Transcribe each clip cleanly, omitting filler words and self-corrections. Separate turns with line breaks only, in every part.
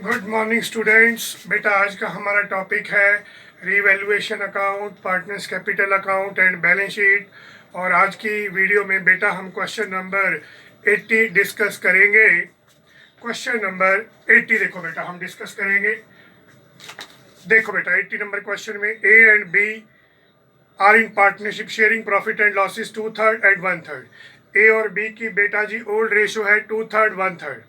Good morning students. बेटा आज का हमारा टॉपिक है revaluation account, partners capital account and balance sheet. और आज की वीडियो में बेटा हम क्वेश्चन नंबर 80 डिस्कस करेंगे। क्वेश्चन नंबर 80 देखो बेटा हम डिस्कस करेंगे। देखो बेटा 80 नंबर क्वेश्चन में A and B are in partnership sharing profit and losses 2/3 and 1/3। A और बी की बेटा जी ओल्ड रेशो है 2/3 1/3।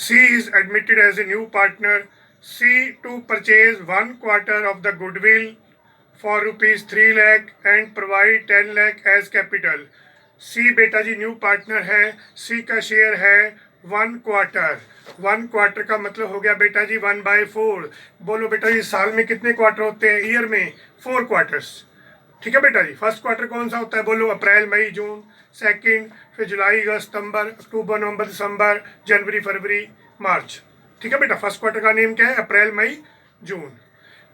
C is admitted as a new partner. C to purchase 1/4 of the goodwill for rupees 3 lakh and provide 10 lakh as capital. C बेटा जी new partner है। C का share है 1/4। 1/4 का मतलब हो गया बेटा जी 1/4। बोलो बेटा जी साल में कितने क्वार्टर होते हैं? ईयर में 4 क्वार्टर्स। ठीक है बेटा जी। फर्स्ट क्वार्टर कौन सा होता है? बोलो अप्रैल मई जून। सेकंड फिर जुलाई अगस्त सितंबर अक्टूबर नवंबर दिसंबर जनवरी फरवरी मार्च। ठीक है बेटा। फर्स्ट क्वार्टर का नेम क्या है? अप्रैल मई जून।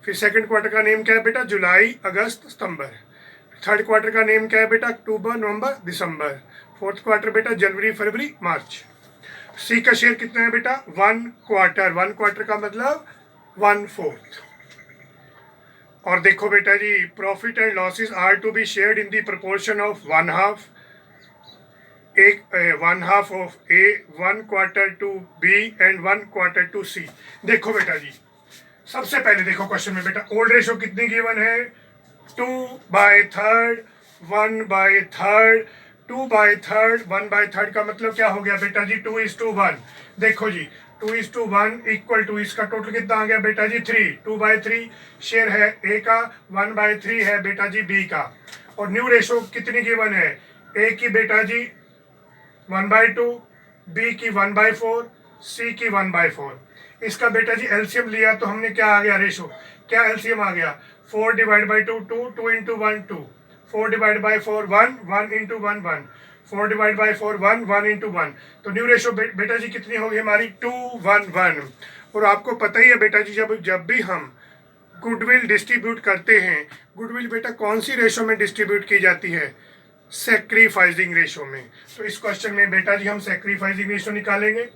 फिर सेकंड क्वार्टर का नेम क्या है बेटा? जुलाई अगस्त सितंबर। थर्ड क्वार्टर का नेम क्या है बेटा? अक्टूबर नवंबर दिसंबर। फोर्थ क्वार्टर बेटा जनवरी फरवरी मार्च। सी का शेयर कितना है बेटा? 1/4। 1/4 का मतलब 1/4। और देखो बेटा जी profit and losses are to be shared in the proportion of 1/2। एक 1/2 of A, 1/4 to B and 1/4 to C. देखो बेटा जी सबसे पहले देखो क्वेश्चन में बेटा ओल्ड रेशो कितनी गिवन है? 2/3 1/3। 2/3 1/3 का मतलब क्या हो गया बेटा जी? 2:1। देखो जी 2:1 इक्वल टू इसका टोटल कितना आ गया बेटा जी? 3। 2/3 शेयर है ए का, 1/3 है बेटा जी बी का। और न्यू रेशो कितनी गिवन है? ए की बेटा जी 1/2, बी की 1/4, सी की 1/4। इसका बेटा जी एलसीएम लिया तो हमने क्या आ गया रेशो? क्या एलसीएम आ गया? 4/2 2, 2 × 1 2, 4/4 1, 1 × 1 1, 4/4 1, 1 × 1। तो न्यू रेशो बेटा जी कितनी होगी हमारी? 2/1। और आपको पता ही है बेटा जी जब भी हम गुडविल डिस्ट्रीब्यूट करते हैं, गुडविल बेटा कौन सी रेशो में डिस्ट्रीब्यूट की जाती है? सैक्रिफाइसिंग रेशो में। तो इस क्वेश्चन में बेटा जी हम सैक्रिफाइसिंग रेशो निकालेंगे।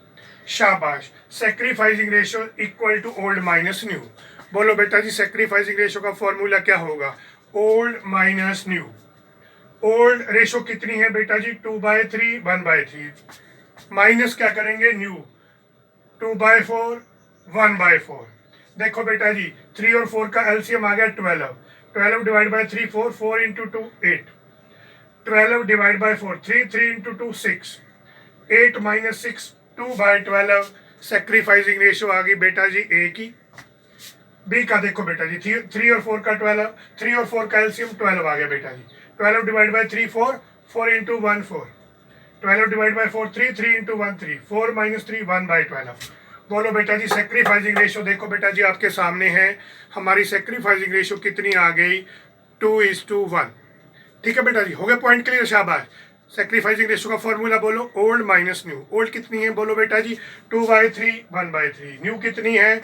शाबाश। Sacrificing ratio equal to old minus new. बोलो बेटा जी सैक्रिफाइसिंग रेशो का फॉर्मूला क्या होगा? Old minus new. Old ratio कितनी है बेटा जी? 2/3 1/3 माइनस क्या करेंगे? न्यू 2/4 1/4। देखो बेटा जी 3 और 4 का एलसीएम आ गया 12। 12 divide by 3 4, 4 × 2 8। 12 divide by 4 3, 3 × 2 6, 8 - 6 2/12। Sacrificing ratio आ गई बेटा जी ए की। बी का देखो बेटा जी 3 और 4 का 12, 3 और 4 का एलसीएम 12 आ गया बेटा जी। 12 डिवाइड बाई 3 4, 4 × 1 4, 12 डिवाइड बाई 4 3, 3 × 1 3, 4 - 3 1/12। बोलो बेटा जी सेक्रीफाइसिंग रेशियो देखो बेटा जी आपके सामने है। हमारी सेक्रीफाइसिंग रेशियो कितनी आ गई? 2:1। ठीक है बेटा जी। हो गया पॉइंट क्लियर? शाबाश। सैक्रिफाइसिंग रेशियो का फॉर्मूला बोलो ओल्ड माइनस न्यू। ओल्ड कितनी है? बोलो बेटा जी 2/3 1/3। न्यू कितनी है?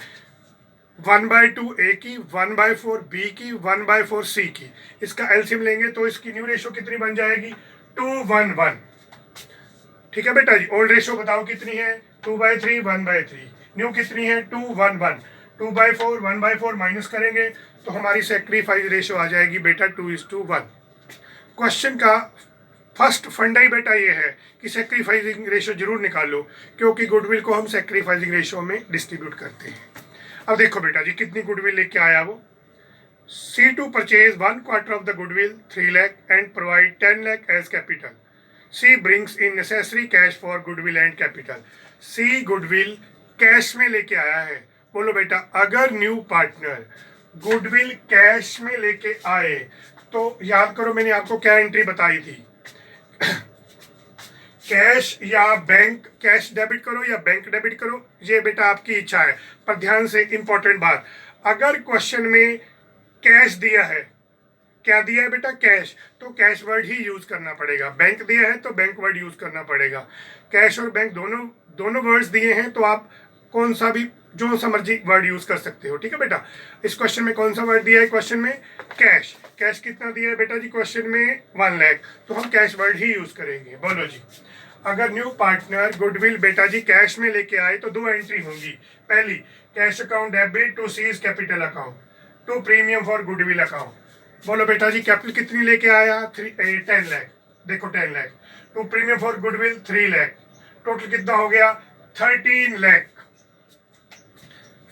1/2 ए की, 1/4 बी की, 1/4 सी की। इसका एलसीएम लेंगे तो इसकी न्यू रेशियो कितनी बन जाएगी? 2:1। ठीक है बेटा जी। ओल्ड रेशियो बताओ कितनी है? 2/3 1/3। न्यू कितनी है? 2:1। 2/4 1/4 माइनस करेंगे तो हमारी सैक्रिफाइस रेशियो आ जाएगी बेटा 2:1। क्वेश्चन का फर्स्ट फंडा ही बेटा ये है कि सैक्रिफाइसिंग रेशियो जरूर निकालो, क्योंकि गुडविल को हम सैक्रिफाइसिंग रेशियो में डिस्ट्रीब्यूट करते हैं। अब देखो बेटा जी कितनी गुडविल लेके आया वो। C to purchase 1/4 of the goodwill 3 lakh and provide 10 lakh A's capital. C brings in necessary cash for goodwill and capital. C goodwill cash में लेके आया है। बोलो बेटा अगर न्यू पार्टनर गुडविल कैश में लेके आए तो याद करो मैंने आपको क्या एंट्री बताई थी? कैश या बैंक, कैश डेबिट करो या बैंक डेबिट करो, ये बेटा आपकी इच्छा है। पर ध्यान से इंपॉर्टेंट बात, अगर क्वेश्चन में कैश दिया है, क्या दिया है बेटा? कैश, तो कैश वर्ड ही यूज करना पड़ेगा। बैंक दिया है तो बैंक वर्ड यूज करना पड़ेगा। कैश और बैंक दोनों वर्ड्स दिए हैं तो आप कौन सा भी जो सा मर्जी वर्ड यूज कर सकते हो। ठीक है बेटा। इस क्वेश्चन में कौन सा वर्ड दिया है? क्वेश्चन में कैश। कैश कितना दिया है बेटा जी? क्वेश्चन में 1 lakh, तो हम कैश वर्ड ही यूज करेंगे। बोलो जी अगर न्यू पार्टनर गुडविल बेटा जी कैश में लेके आए तो दो एंट्री होंगी। पहली, cash account debit to C's capital account to premium for goodwill account. बोलो बेटा जी कैपिटल कितनी लेके आया? 10 लाख। देखो 10 lakh to premium for goodwill 3 lakh, total कितना हो गया? 13 लाख।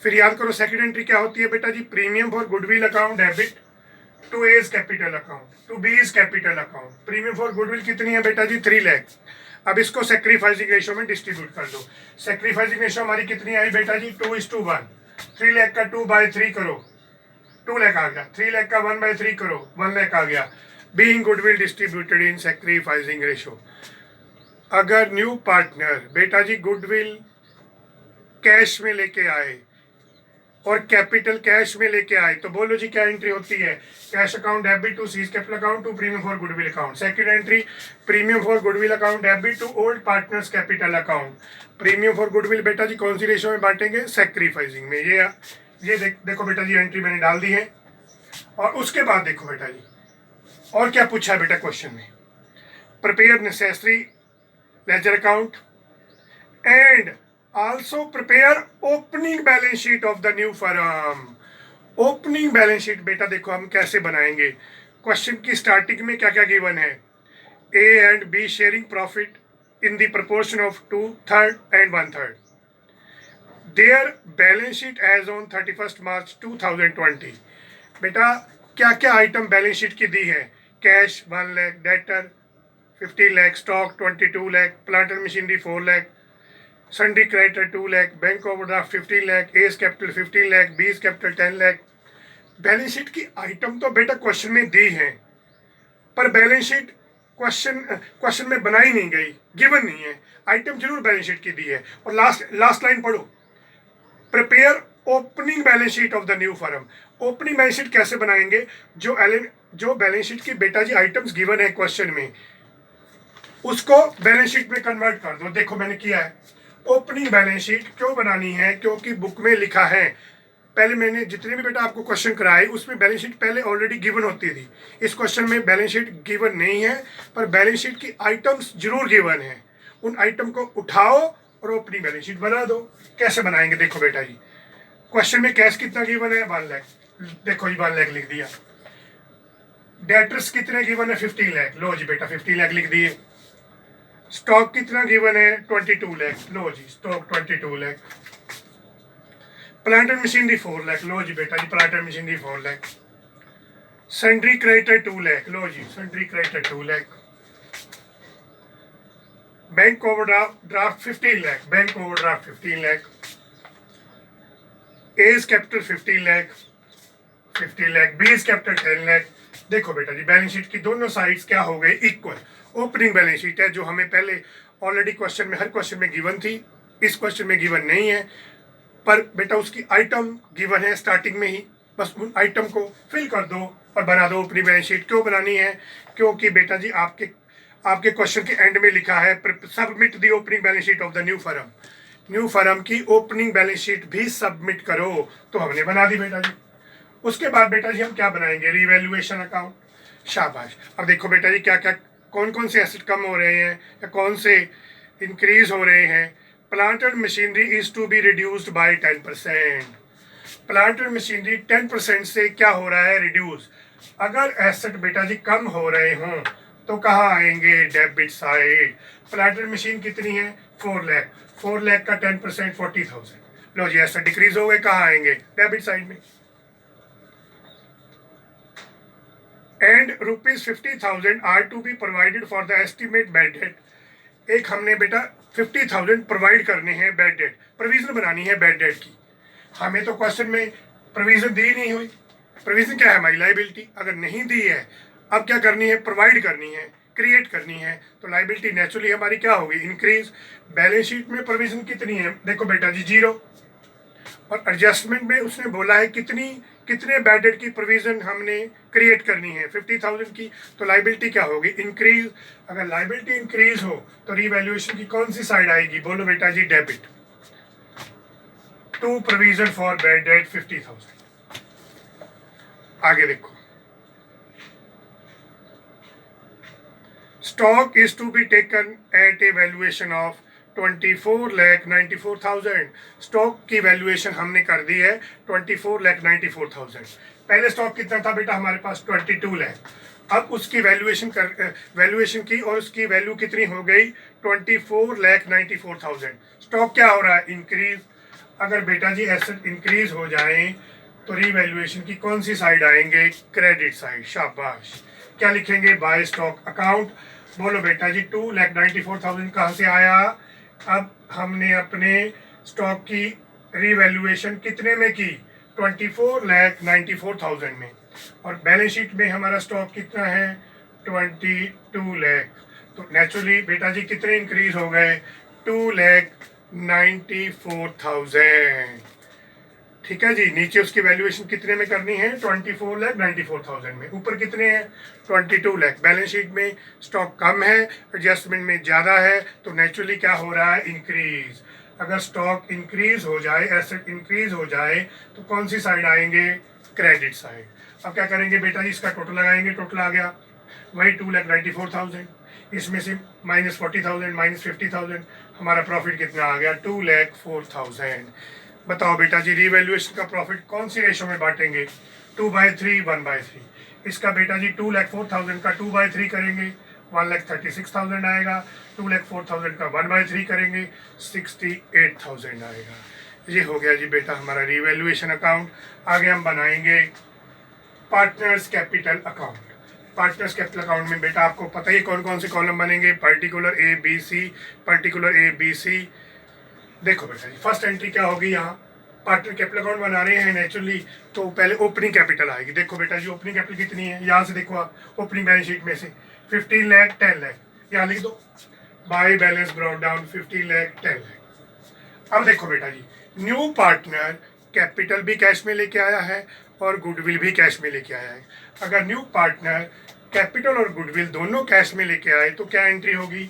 फिर याद करो सेकंड एंट्री क्या होती है बेटा जी? Premium for goodwill account debit to A's capital account to B's capital account. Premium for goodwill कितनी है बेटा जी? 3 लाख। अब इसको सेक्रीफाइसिंग रेशियो में डिस्ट्रीब्यूट कर दो। सेक्रीफाइसिंग रेशियो हमारी कितनी आई बेटा जी? 2:1। 3 लाख का 2/3 करो, 2 लाख आ गया। 3 लाख का 1/3 करो, 1 लाख आ गया। Being goodwill distributed in sacrificing ratio. अगर न्यू पार्टनर बेटा जी गुडविल कैश में लेके आए और कैपिटल कैश में लेके आए तो बोलो जी क्या एंट्री होती है? Cash account debit to C's capital account to premium for goodwill account. Second entry, premium for goodwill account debit to old partners capital account. Premium for goodwill बेटा जी कौन सी रेशियो में बांटेंगे? सेक्रीफाइसिंग में। ये देखो बेटा जी एंट्री मैंने डाल दी है। और उसके बाद देखो बेटा जी और क्या पूछा है बेटा क्वेश्चन में? Prepare necessary ledger account and also prepare opening balance sheet of the new firm। Opening balance sheet बेटा देखो हम कैसे बनाएंगे। क्वेश्चन की स्टार्टिंग में क्या क्या गिवन है? A and B sharing profit in the proportion of 2/3 and 1/3। Their balance sheet as on 31 March 2020। बेटा क्या क्या आइटम बैलेंस शीट की दी है? Cash 1 lakh, debtor 50 lakh, stock 22 lakh, plant and machinery 4 lakh, sundry creditor 2 lakh, bank overdraft 15 lakh, A's capital 15 lakh, B's capital 10 lakh. Balance sheet की item तो बेटा question में दी है, पर बैलेंस शीट क्वेश्चन में बनाई नहीं गई, गिवन नहीं है। आइटम जरूर बैलेंस शीट की दी है। और लास्ट लाइन पढ़ो, prepare opening balance sheet of the new firm. Opening balance sheet कैसे बनाएंगे? जो बैलेंस शीट की बेटा जी आइटम्स गिवन है क्वेश्चन में उसको बैलेंस शीट में कन्वर्ट कर दो। देखो मैंने किया है। ओपनिंग बैलेंस शीट क्यों बनानी है? क्योंकि बुक में लिखा है, पहले मैंने जितने भी बेटा आपको क्वेश्चन कराए उसमें बैलेंस शीट पहले ऑलरेडी गिवन होती थी। इस क्वेश्चन में बैलेंस शीट गिवन नहीं है, पर बैलेंस शीट की आइटम्स जरूर गिवन है। उन आइटम को उठाओ और ओपनिंग बैलेंस शीट बना दो। कैसे बनाएंगे? देखो बेटा जी क्वेश्चन में कैश कितना गिवन है? 1 लाख। देखो जी 1 लाख लिख दिया। डेटर्स कितने गिवन है? 15 लाख। लो जी बेटा 15 लाख लिख दिए। स्टॉक कितना गिवन है? 22 लाख। लो जी stock 22 lakh. Plant and machinery 4 lakh. लो जी बेटा जी plant and machinery 4 lakh. Sundry creditor 2 lakh. लो जी sundry creditor 2 lakh. Bank overdraft 15 lakh. Bank overdraft 15 lakh. A's capital 15 lakh 50 lakh. B's capital 10 lakh. देखो बेटा जी बैलेंस शीट की दोनों साइड्स क्या हो गए? इक्वल। ओपनिंग बैलेंस शीट है जो हमें पहले ऑलरेडी क्वेश्चन में हर क्वेश्चन में गिवन थी, इस क्वेश्चन में गिवन नहीं है, पर बेटा उसकी आइटम गिवन है स्टार्टिंग में ही। बस उन आइटम को फिल कर दो और बना दो ओपनिंग बैलेंस शीट। क्यों बनानी है? क्योंकि बेटा जी आपके क्वेश्चन के एंड में लिखा है submit the opening balance sheet of the new firm. New firm की ओपनिंग बैलेंस शीट भी सबमिट करो। तो हमने बना दी बेटा जी। उसके बाद बेटा जी हम क्या बनाएंगे? Revaluation account. शाबाश। अब देखो बेटा जी क्या क्या कौन कौन से एसेट कम हो रहे हैं या कौन से इंक्रीज हो रहे हैं? Plant and machinery is to be reduced by 10%। Plant and machinery 10% से क्या हो रहा है? रिड्यूस। अगर एसेट बेटा जी कम हो रहे हों तो कहाँ आएंगे? Debit side. Plant and machine कितनी है? 4 लाख। 4 लाख का 10% 40,000। लो जी एसेट डिक्रीज हो गए, कहाँ आएंगे? डेबिट साइड में। And ₹50,000 are to be provided for the estimate bad debt. एक हमने बेटा 50,000 प्रोवाइड करने हैं बैड डेट, प्रोविजन बनानी है बैड डेट की। हमें तो क्वेश्चन में प्रोविजन दी नहीं हुई। प्रोविजन क्या है? हमारी लाइबिलिटी। अगर नहीं दी है अब क्या करनी है? प्रोवाइड करनी है, क्रिएट करनी है। तो लाइबिलिटी नेचुरली हमारी क्या होगी? इंक्रीज। बैलेंस शीट में प्रोविजन कितनी है? देखो बेटा जी 0। और एडजस्टमेंट में उसने बोला है कितने बैड डेट की प्रोविजन हमने क्रिएट करनी है? 50,000 की। तो लाइबिलिटी क्या होगी? इंक्रीज। अगर लाइबिलिटी इंक्रीज हो तो रिवैल्यूएशन की कौन सी साइड आएगी? बोलो बेटा जी debit. To provision for bad debt 50,000। आगे देखो stock is to be taken at a valuation of 24,94,000। Stock की वैल्यूएशन हमने कर दी है 24,94,000। पहले स्टॉक कितना था बेटा हमारे पास 22 लाख। अब उसकी वैल्यूएशन की और उसकी वैल्यू कितनी हो गई 24,94,000। स्टॉक क्या हो रहा है इंक्रीज। अगर बेटा जी एसेट इंक्रीज हो जाए तो रीवैल्यूएशन की कौन सी साइड आएंगे क्रेडिट साइड। शाबाश। क्या लिखेंगे बाय स्टॉक अकाउंट। बोलो बेटा जी 2,94,000 कहाँ से आया। अब हमने अपने स्टॉक की रीवैल्यूएशन कितने में की 24,94,000 में और बैलेंस शीट में हमारा स्टॉक कितना है 22 लाख। तो नेचुरली बेटा जी कितने इंक्रीज हो गए 2,94,000। ठीक है जी। नीचे उसकी वैल्यूएशन कितने में करनी है 24,94,000 में। ऊपर कितने हैं 22 लाख। बैलेंस शीट में स्टॉक कम है एडजस्टमेंट में ज़्यादा है तो नेचुरली क्या हो रहा है इंक्रीज। अगर स्टॉक इंक्रीज हो जाए एसेट इंक्रीज हो जाए तो कौन सी साइड आएंगे क्रेडिट साइड। अब क्या करेंगे बेटा जी इसका टोटल लगाएंगे। टोटल आ गया वही 2,94,000। इसमें से -40,000 -50,000 हमारा प्रॉफिट कितना आ गया 2,04,000। बताओ बेटा जी रीवैल्यूएशन का प्रॉफिट कौन सी रेशो में बांटेंगे 2/3 1/3। इसका बेटा जी 2,04,000 का 2/3 करेंगे 1,36,000 आएगा। 2,04,000 का 1/3 करेंगे 68,000 आएगा। ये हो गया जी बेटा हमारा रीवैल्यूएशन अकाउंट। आगे हम बनाएंगे partners capital account. Partners capital account में बेटा आपको पता ही कौन कौन से कॉलम बनेंगे particular A B C. Particular A B C. देखो बेटा जी फर्स्ट एंट्री क्या होगी यहाँ पार्टनर कैपिटल अकाउंट बना रहे हैं नेचुरली तो पहले ओपनिंग कैपिटल आएगी। देखो बेटा जी ओपनिंग कैपिटल कितनी है यहाँ से देखो आप ओपनिंग बैलेंस शीट में से 15 लाख 10 लाख यहाँ लिख दो। By balance brought down 15 lakh 10 lakh. अब देखो बेटा जी न्यू पार्टनर कैपिटल भी कैश में लेके आया है और गुडविल भी कैश में लेके आया है। अगर न्यू पार्टनर कैपिटल और गुडविल दोनों कैश में लेके आए तो क्या एंट्री होगी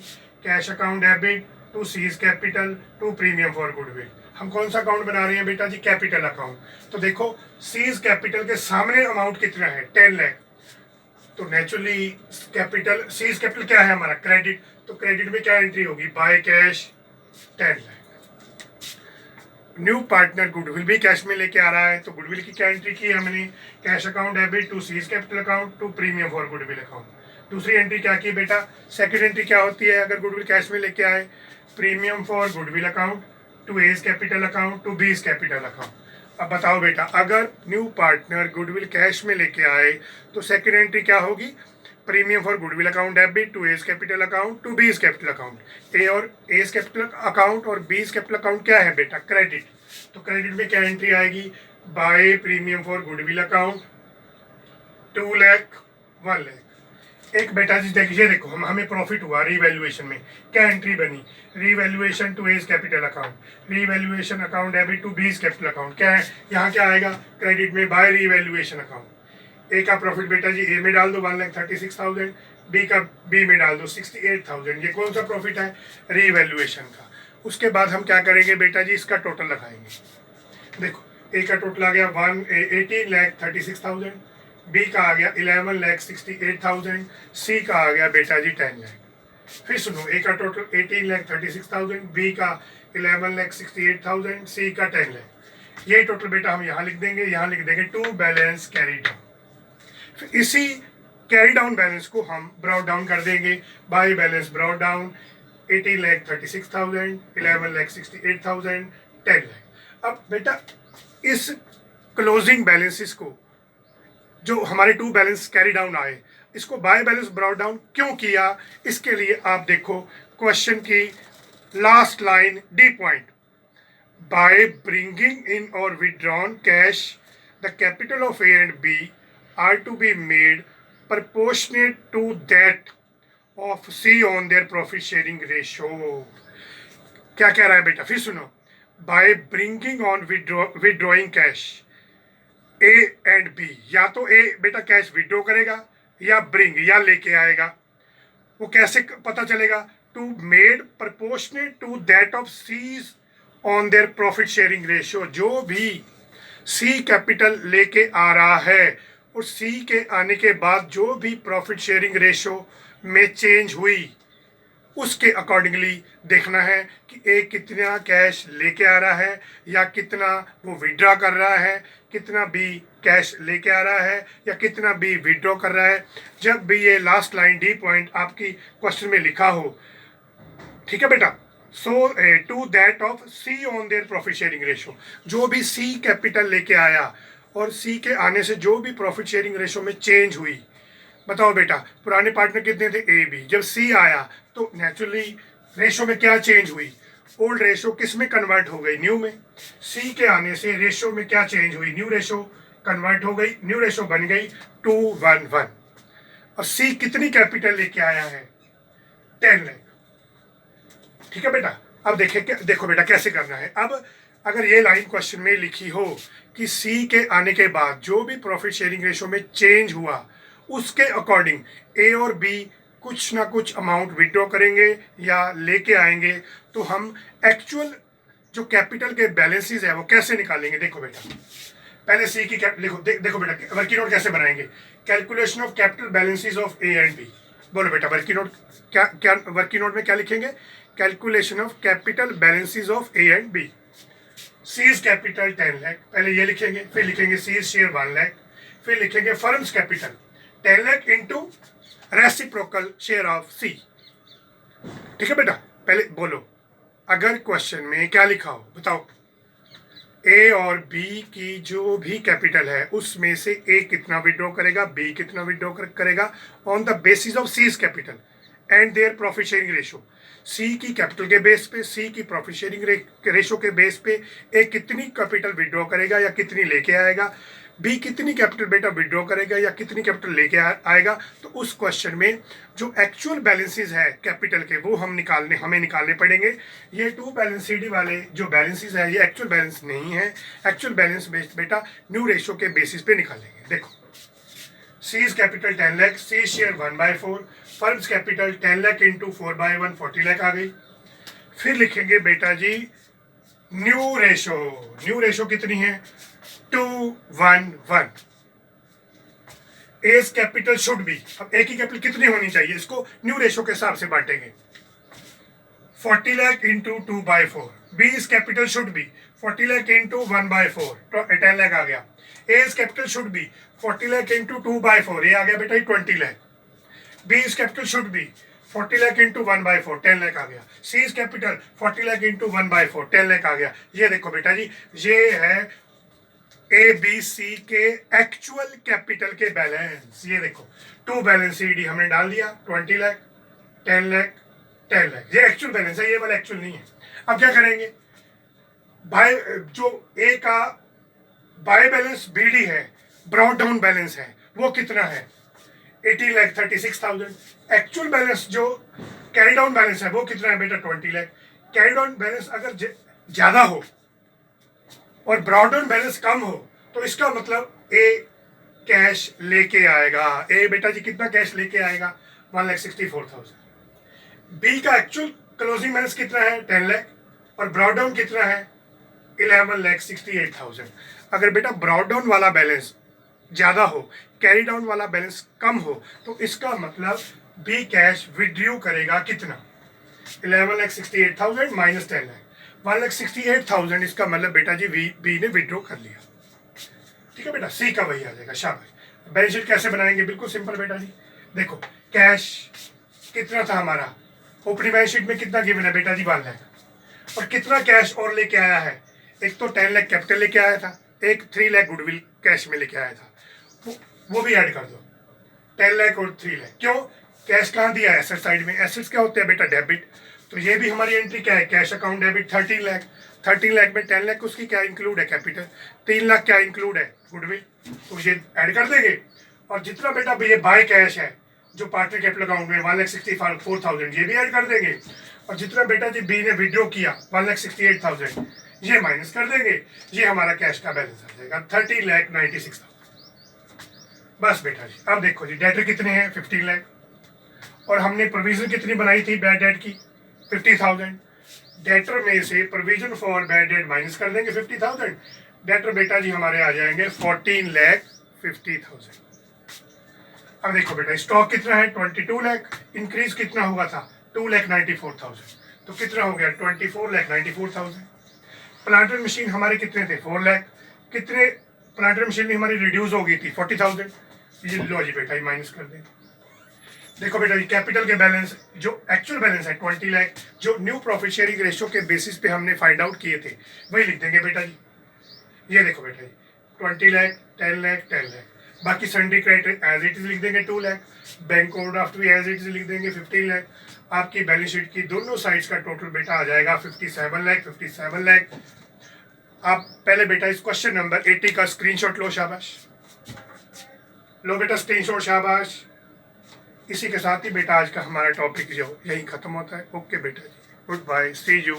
cash account debit to C's capital to premium for goodwill. हम कौन सा अकाउंट बना रहे हैं बेटा जी कैपिटल अकाउंट। तो देखो सीज कैपिटल के सामने अमाउंट कितना है 10 लाख। तो नेचुरली कैपिटल सीज कैपिटल क्या है हमारा क्रेडिट। तो क्रेडिट में क्या एंट्री होगी by cash 10 lakh. New partner goodwill भी कैश में लेके आ रहा है तो गुडविल की क्या एंट्री की हमने cash account debit to C's capital account to premium for goodwill account. दूसरी एंट्री क्या की बेटा सेकंड एंट्री क्या होती है अगर गुडविल कैश में लेके आए premium for goodwill account to A's capital account to B's capital account. अब बताओ बेटा अगर न्यू पार्टनर गुडविल कैश में लेके आए तो सेकंड एंट्री क्या होगी premium for goodwill account debit to A's capital account to B's capital account. A और एज कैपिटल अकाउंट और बीज कैपिटल अकाउंट क्या है बेटा क्रेडिट। तो क्रेडिट में क्या एंट्री आएगी by premium for goodwill account 2 lakh 1 lakh. एक बेटा जी देखिए देखो हमें प्रॉफिट हुआ रीवैल्यूएशन में क्या एंट्री बनी revaluation to A's capital account revaluation account debit to B's capital account. क्या है यहाँ क्या आएगा क्रेडिट में बाय रीवैल्यूएशन अकाउंट। ए का प्रॉफिट बेटा जी ए में डाल दो 1,36,000 बी का बी में डाल दो 68,000। ये कौन सा प्रॉफिट है रीवैल्यूएशन का। उसके बाद हम क्या करेंगे बेटा जी इसका टोटल लगाएंगे। देखो ए का टोटल आ गया 18,36,000 बी का आ गया 11,68,000 सी का आ गया बेटा जी 10 लाख। फिर सुनो ए का टोटल 18,36,000 बी का 11,68,000 सी का 10 लाख। ये टोटल बेटा हम यहाँ लिख देंगे यहाँ लिख देंगे टू बैलेंस कैरी डाउन। फिर इसी कैरी डाउन बैलेंस को हम ब्रॉट डाउन कर देंगे by balance brought down 18,36,000 11,68,000 10 lakh. अब बेटा इस क्लोजिंग बैलेंसेस को जो हमारे टू बैलेंस कैरी डाउन आए इसको बाय बैलेंस ब्रॉट डाउन क्यों किया इसके लिए आप देखो क्वेश्चन की last line D point by bringing in और withdrawn cash the capital of A and B are to be made proportionate to that of C on their profit sharing ratio। क्या कह रहा है बेटा फिर सुनो by bringing on withdrawing cash A and B या तो ए बेटा कैश विड्रॉ करेगा या ब्रिंग या लेके आएगा। वो कैसे पता चलेगा to made proportionate to that of C's on their profit sharing ratio. जो भी सी कैपिटल लेके आ रहा है और सी के आने के बाद जो भी प्रॉफिट शेयरिंग रेशियो में चेंज हुई उसके अकॉर्डिंगली देखना है कि ए कितना कैश लेके आ रहा है या कितना वो विड्रॉ कर रहा है, कितना बी कैश लेके आ रहा है या कितना बी विड्रॉ कर रहा है। जब भी ये लास्ट लाइन डी पॉइंट आपकी क्वेश्चन में लिखा हो, ठीक है बेटा, so to that of C on their profit sharing ratio, जो भी सी कैपिटल लेके आया और सी के आने से जो भी प्रॉफिट शेयरिंग रेशो में चेंज हुई। बताओ बेटा, पुराने पार्टनर कितने थे, ए बी, जब सी आया तो नेचुरली रेशो में क्या चेंज हुई, ओल्ड रेशो किस में कन्वर्ट हो गई, न्यू में। सी के आने से रेशो में क्या चेंज हुई, न्यू रेशो कन्वर्ट हो गई, न्यू रेशो बन गई 2:1:1। और सी कितनी कैपिटल लेके आया है, 10 लाख। ठीक है बेटा, अब देखो बेटा कैसे करना है। अब अगर ये लाइन क्वेश्चन में लिखी हो कि सी के आने के बाद जो भी प्रॉफिट शेयरिंग रेशो में चेंज हुआ उसके अकॉर्डिंग ए और बी कुछ ना कुछ अमाउंट विड्रॉ करेंगे या लेके आएंगे, तो हम एक्चुअल जो कैपिटल के बैलेंसेस है वो कैसे निकालेंगे। देखो बेटा, पहले सी की लिखो, देखो बेटा वर्किंग नोट कैसे बनाएंगे, calculation of capital balances of A and B. बोलो बेटा वर्किंग नोट क्या वर्किंग नोट में क्या लिखेंगे, calculation of capital balances of A and B. C's capital 10 lakh, पहले ये लिखेंगे, फिर लिखेंगे सीज शेयर 1 लाख, फिर लिखेंगे firm's capital 10 lakh into reciprocal share of C. ठीक है बेटा, पहले बोलो अगर क्वेश्चन में क्या लिखा हो, बताओ ए और बी की जो भी कैपिटल है उसमें से ए कितना विड्रॉ करेगा, बी कितना विड्रॉ करेगा on the basis of C's capital and their profit sharing ratio. C की कैपिटल के बेस पे, सी की प्रॉफिट शेयरिंग रेशो के बेस पे ए कितनी कैपिटल विड्रॉ करेगा या कितनी लेके आएगा, बी कितनी कैपिटल बेटा विड्रॉ करेगा या कितनी कैपिटल लेके आएगा। तो उस क्वेश्चन में जो एक्चुअल बैलेंसेस है कैपिटल के वो हमें निकालने पड़ेंगे। ये टू बैलेंस सी डी वाले जो बैलेंसेस है ये एक्चुअल बैलेंस नहीं है, एक्चुअल बैलेंस बेटा न्यू रेशो के बेसिस पे निकालेंगे। देखो C's capital 10 lakh, C share 1/4, firm's capital 10 lakh into 4/1 40 lakh आ गई। फिर लिखेंगे बेटा जी न्यू रेशो कितनी है 2:1:1। एज कैपिटल शुड बी, अब ए की कैपिटल कितनी होनी चाहिए, इसको न्यू रेशो के हिसाब से बांटेंगे 40 lakh into 2/4। B's capital should be 40 lakh into 1/4 तो 10 लाख आ गया। A's capital should be 40 lakh into 2/4, ये आ गया बेटा 20 lakh. B's capital should be 40 lakh into 1/4 10 lakh आ गया। C's capital 40 lakh into 1/4 10 lakh आ गया। ये देखो बेटा जी, ये है ए बी सी के एक्चुअल कैपिटल के बैलेंस। ये देखो टू बैलेंस सी डी हमने डाल दिया 20 लाख 10 लाख 10 लाख, ये एक्चुअल बैलेंस है, ये वाला एक्चुअल नहीं है। अब क्या करेंगे, बाय जो ए का बाय बैलेंस बी डी है, ब्रॉड डाउन बैलेंस है, वो कितना है 18,36,000। एक्चुअल बैलेंस जो कैरी डाउन बैलेंस है वो कितना है बेटा 20 लाख। कैरी डाउन बैलेंस अगर ज्यादा हो और ब्रॉड डाउन बैलेंस कम हो तो इसका मतलब ए कैश लेके आएगा। ए बेटा जी कितना कैश लेके आएगा 1,64,000। बी का एक्चुअल क्लोजिंग बैलेंस कितना है 10 लाख और ब्रॉड डाउन कितना है 11,68,000। अगर बेटा ब्रॉड डाउन वाला बैलेंस ज्यादा हो, कैरी डाउन वाला बैलेंस कम हो, तो इसका मतलब बी कैश विड्रॉ करेगा कितना 11,68,000 माइनस 10 लाख 1,68,000। इसका मतलब बेटा जी बी ने विड्रॉ कर लिया। ठीक है बेटा, सी का वही आ जाएगा। शाबाश। बैलेंस शीट कैसे बनाएंगे, बिल्कुल सिंपल बेटा जी। देखो कैश कितना था हमारा, ओपनिंग बैलेंस शीट में कितना गिवन है बेटा जी 1 लाख, और कितना कैश और लेके आया है, एक तो 10 लाख कैपिटल लेके आया था, एक 3 लाख गुडविल कैश में लेके आया था, वो भी ऐड कर दो 10 लाख और 3 लाख। क्यों, कैश कहाँ दिया है एसेट साइड में, एसेट्स क्या होते हैं बेटा डेबिट, तो ये भी हमारी एंट्री क्या है cash account debit 13 lakh. 13 lakh में 10 लाख उसकी क्या इंक्लूड है कैपिटल, 3 लाख क्या इंक्लूड है गुडविल, तो ये ऐड कर देंगे। और जितना बेटा ये बाय कैश है जो पार्टनर कैपिटल अकाउंट में 1,64,000 ये भी ऐड कर देंगे। और जितना बेटा जी बी ने विड्रॉ किया 1,68,000 ये माइनस कर देंगे, ये हमारा कैश का बैलेंस आ जाएगा 30,96,000। बस बेटा जी। अब देखो जी डेटर कितने हैं 15 लाख, और हमने प्रोविजन कितनी बनाई थी बैड डेट की 50,000। डेटर में से provision for bad date minus कर देंगे 50,000, डेटर बेटा जी हमारे आ जाएंगे 14,50,000। अब देखो बेटा स्टॉक कितना है 22 लाख, इंक्रीज कितना हुआ था 2,94,000, तो कितना हो गया 24,94,000। प्लांटर मशीन हमारे कितने थे 4 लाख, कितने प्लांटर मशीन हमारी रिड्यूस हो गई थी 40,000, ये लो जी बेटा ये माइनस कर देंगे। देखो बेटा ये कैपिटल के बैलेंस जो एक्चुअल बैलेंस है 20 लाख, जो न्यू प्रॉफिट शेयरिंग रेशियो के बेसिस पे हमने फाइंड आउट किए थे वही लिख देंगे बेटा जी। ये देखो बेटा जी 20 लाख 10 लाख 10 लाख, बाकी sundry credit as it is लिख देंगे 2 लाख, बैंक ओवरड्राफ्ट भी एज इट इज लिख देंगे 15 लाख। आपकी बैलेंस शीट की दोनों साइड्स का टोटल बेटा आ जाएगा 57 लाख 57 लाख। आप पहले बेटा इस क्वेश्चन नंबर 80 का स्क्रीनशॉट लो, शाबाश लो बेटा स्क्रीनशॉट, शाबाश। इसी के साथ ही बेटा आज का हमारा टॉपिक जो यही खत्म होता है। ओके बेटा जी, गुड बाय, सी यू।